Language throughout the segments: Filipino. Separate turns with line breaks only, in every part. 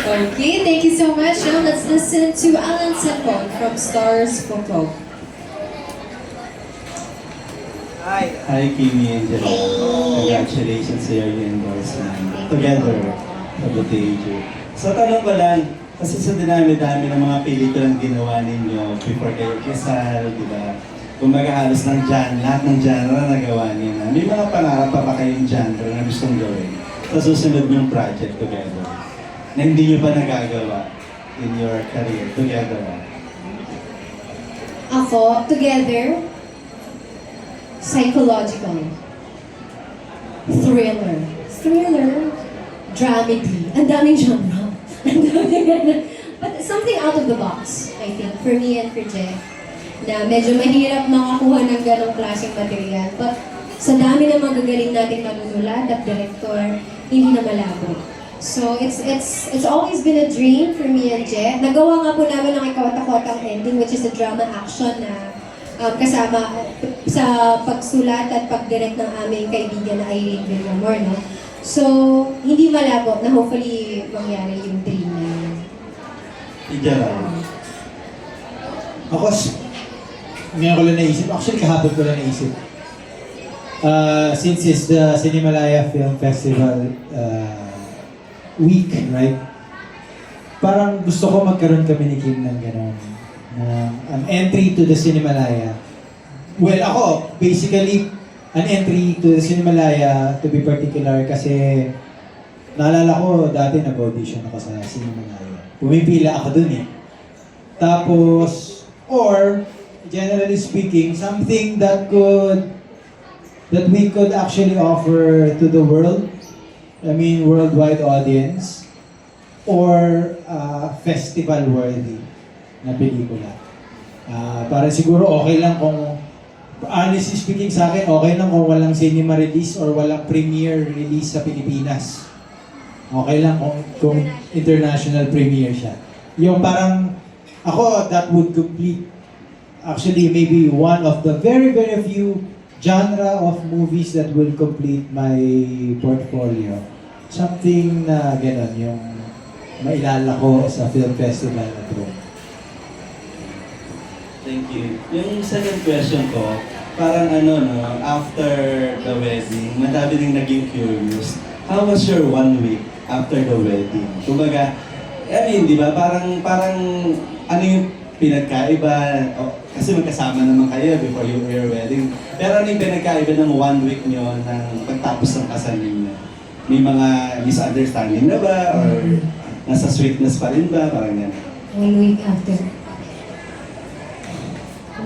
Okay, thank you so much. Now let's listen to Alan Sepon from Stars Photo.
Hi, Kimi and Jerome. Congratulations sa your endorsement. Together, sa Botejo. So, tanong ko lang, kasi sa dinami-dami ng mga pelikulang ginawa ninyo before kayo kisal, di ba? Kumbaga halos lahat ng genre na gawa niyo na. May mga pangarap pa kayong genre na gustong gawin sa susunod yung project together na hindi nyo pa nagagawa in your career together.
Ako, together, psychological, thriller, dramedy, ang daming genre. But something out of the box, I think, for me and for Jeff, na medyo mahirap makakuha ng ganong klaseng material. But sa dami ng magagaling nating manunulat at director, hindi na malabo. So it's always been a dream for me and Jeff. Nagawa nga po namin ang Ikaw-Takotang ending, which is a drama action na kasama sa pagsulat at pagdirect ng aming kaibigan na Irene Villamor, no? So, hindi malabo na hopefully mangyari yung dream na yun.
Jerome.
Ako, ngayon ko lang naisip. Actually, kahapon ko lang naisip. Since it's the Cinemalaya Film Festival week, right? Parang gusto ko magkaroon kami ni Kim ng gano'n. An entry to the Cinemalaya. Well, ako, basically, an entry to the Cinemalaya, to be particular, kasi naalala ko, dati nag-audition ako sa Cinemalaya. Pumipila ako dun eh. Tapos, or, generally speaking, something that we could actually offer to the world, I mean, worldwide audience, or festival-worthy na pelikula. Para siguro okay lang kung, honestly speaking sa akin, okay lang kung walang cinema release or walang premiere release sa Pilipinas. Okay lang kung international premiere siya. Yung parang, ako, that would complete, actually, maybe one of the very, very few genre of movies that will complete my portfolio. Something na gano'n, yung mailala ko sa film festival na ito.
Thank you. Yung second question ko, parang after the wedding, madami ding naging curious. How was your 1 week after the wedding? Kumbaga, di ba, parang ano yung pinagkaiba? Kasi magkasama naman kayo before your wedding. Pero ano yung pinagkaiba ng 1 week nyo ng pagtapos ng kasal ninyo? May mga misunderstanding na ba? Or nasa sweetness pa rin ba? Parang yan.
1 week after.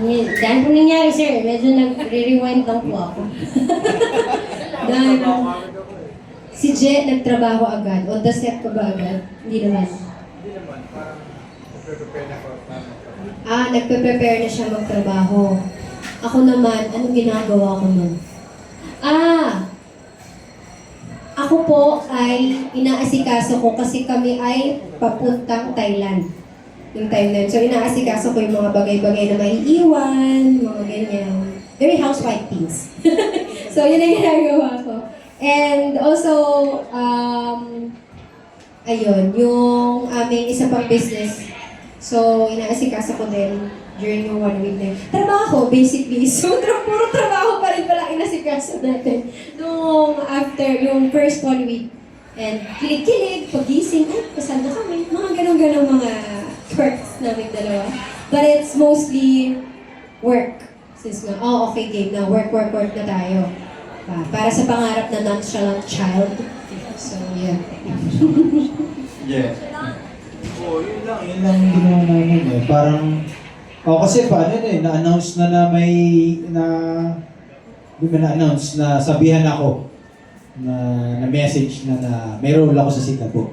Dahil po nangyari, sir, medyo nag-rewind lang po ako.
Dahil si Je nagtrabaho agad. On the set ko ba agad? Hindi naman. Nagpe-prepare na siya magtrabaho. Ako naman, anong ginagawa ko nun? Ako po ay inaasikaso ko kasi kami ay papuntang Thailand. Yung time na yun. So, inaasikaso ko yung mga bagay-bagay na maiiwan, mga ganyan. Very housewife things. So, yun ang ginagawa ko. And also, ayun, yung aming isa pang business. So, inaasikaso ko din during yung 1 week na yun. Trabaho, basically. So, puro trabaho pa rin pala inasikaso natin. Nung after, yung first 1 week. And kilig-kilig, pagising, kasal na kami. Mga ganun-ganun mga quirks namin dalawa. But it's mostly work. Since okay, game na. Work na tayo. Para sa pangarap na nonchalant child. So, yeah.
Yeah.
Yun lang ginawa namin eh. Parang, kasi paano na-announce na na-announce na sabihan ako na message na may role ako sa Singapore.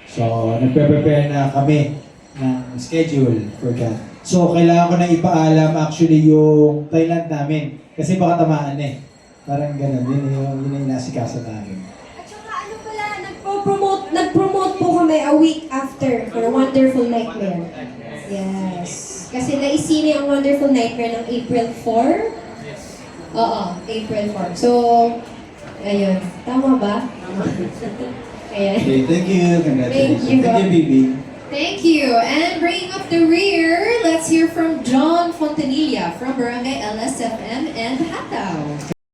So, nagpe-prepare na kami ng schedule for that. So, kailangan ko na ipaalam actually yung Thailand namin. Kasi baka tamaan eh. Parang ganun, yun yung inasikasa namin.
At saka nag-promote po kami a week after for A Wonderful Nightmare. Yes. Kasi naisini ang Wonderful Nightmare ng April 4. Oo, April 4. So, ayun. Tama ba? Ayan.
Okay, thank you. Congratulations.
Thank you,
Thank you, Bibi.
Thank you. And bringing up the rear, let's hear from John Fontanilla from Barangay LSFM and Hataw.